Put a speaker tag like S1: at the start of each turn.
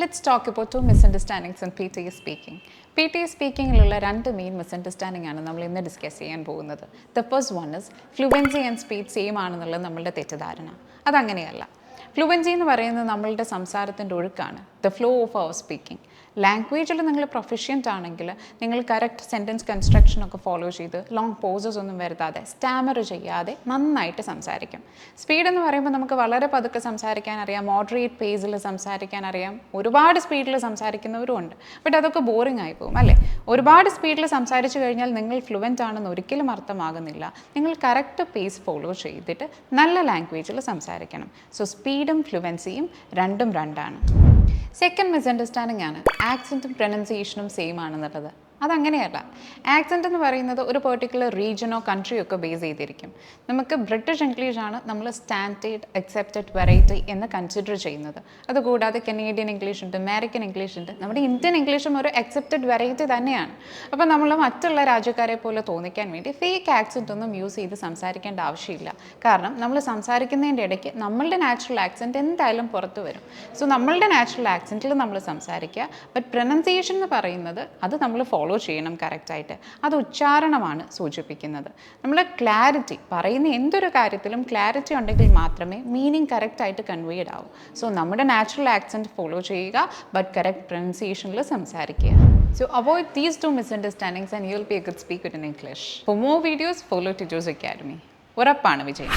S1: Let's talk about two misunderstandings in PTE speaking. PTE speaking is two main misunderstandings we will discuss. The first one is fluency and speed same ആണെന്നുള്ള തെറ്റിദ്ധാരണ. അതങ്ങനെയല്ല. Fluency എന്ന് പറയുന്നത് നമ്മളുടെ സംസാരത്തിൻ്റെ ഒഴുക്കാണ്. The flow of our speaking. ലാംഗ്വേജിൽ നിങ്ങൾ പ്രൊഫഷ്യൻ്റ് ആണെങ്കിൽ നിങ്ങൾ കറക്റ്റ് സെൻറ്റൻസ് കൺസ്ട്രക്ഷൻ ഒക്കെ ഫോളോ ചെയ്ത് ലോങ് പോസസ് ഒന്നും വരുത്താതെ സ്റ്റാമർ ചെയ്യാതെ നന്നായിട്ട് സംസാരിക്കും. സ്പീഡ് എന്ന് പറയുമ്പോൾ നമുക്ക് വളരെ പതുക്കെ സംസാരിക്കാൻ അറിയാം, മോഡറേറ്റ് പേസിൽ സംസാരിക്കാൻ അറിയാം, ഒരുപാട് സ്പീഡിൽ സംസാരിക്കുന്നവരും ഉണ്ട്. ബട്ട് അതൊക്കെ ബോറിംഗ് ആയി പോകും അല്ലേ? ഒരുപാട് സ്പീഡിൽ സംസാരിച്ചു കഴിഞ്ഞാൽ നിങ്ങൾ ഫ്ലുവൻ്റ് ആണെന്ന് ഒരിക്കലും അർത്ഥമാകുന്നില്ല. നിങ്ങൾ കറക്റ്റ് പേസ് ഫോളോ ചെയ്തിട്ട് നല്ല ലാംഗ്വേജിൽ സംസാരിക്കണം. സോ സ്പീഡും ഫ്ലുവൻസിയും രണ്ടും രണ്ടാണ്. സെക്കൻഡ് മിസ്അണ്ടർസ്റ്റാൻഡിംഗ് ആണ് ആക്സെൻറ്റും പ്രൊനൗൺസിയേഷനും സെയിം ആണെന്നുള്ളത്. അതങ്ങനെയല്ല. ആക്സെൻ്റ് എന്ന് പറയുന്നത് ഒരു പെർട്ടിക്കുലർ റീജിയനോ കൺട്രിയോ ഒക്കെ ബേസ് ചെയ്തിരിക്കും. നമുക്ക് ബ്രിട്ടീഷ് ഇംഗ്ലീഷാണ് നമ്മൾ സ്റ്റാൻഡേർഡ് അക്സെപ്റ്റഡ് വെറൈറ്റി എന്ന് കൺസിഡർ ചെയ്യുന്നത്. അതുകൂടാതെ കനേഡിയൻ ഇംഗ്ലീഷ് ഉണ്ട്, അമേരിക്കൻ ഇംഗ്ലീഷ് ഉണ്ട്, നമ്മുടെ ഇന്ത്യൻ ഇംഗ്ലീഷും ഒരു അക്സെപ്റ്റഡ് വെറൈറ്റി തന്നെയാണ്. അപ്പോൾ നമ്മൾ മറ്റുള്ള രാജ്യക്കാരെ പോലെ തോന്നിക്കാൻ വേണ്ടി ഫേക്ക് ആക്സെൻ്റ് ഒന്നും യൂസ് ചെയ്ത് സംസാരിക്കേണ്ട ആവശ്യമില്ല. കാരണം നമ്മൾ സംസാരിക്കുന്നതിൻ്റെ ഇടയ്ക്ക് നമ്മളുടെ നാച്ചുറൽ ആക്സെൻറ്റ് എന്തായാലും പുറത്ത് വരും. സോ നമ്മളുടെ നാച്ചുറൽ ആക്സെൻറ്റിൽ നമ്മൾ സംസാരിക്കുക. ബട്ട് പ്രൊനൗൺസിയേഷൻ എന്ന് പറയുന്നത് അത് നമ്മൾ ഫോളോ ചെയ്യണം കറക്റ്റായിട്ട്. അത് ഉച്ചാരണമാണ് സൂചിപ്പിക്കുന്നത്. നമ്മൾ ക്ലാരിറ്റി പറയുന്ന എന്തൊരു കാര്യത്തിലും ക്ലാരിറ്റി ഉണ്ടെങ്കിൽ മാത്രമേ മീനിങ് കറക്റ്റായിട്ട് കൺവേഡ് ആവൂ. സോ നമ്മുടെ നാച്ചുറൽ ആക്സെൻറ്റ് ഫോളോ ചെയ്യുക, ബട്ട് കറക്റ്റ് പ്രൊനൗൺസിയേഷനിൽ സംസാരിക്കുക. So avoid these two misunderstandings and you'll be a good speaker in English. For more videos, follow Tiju's Academy. ഉറപ്പാണ് വിജയം.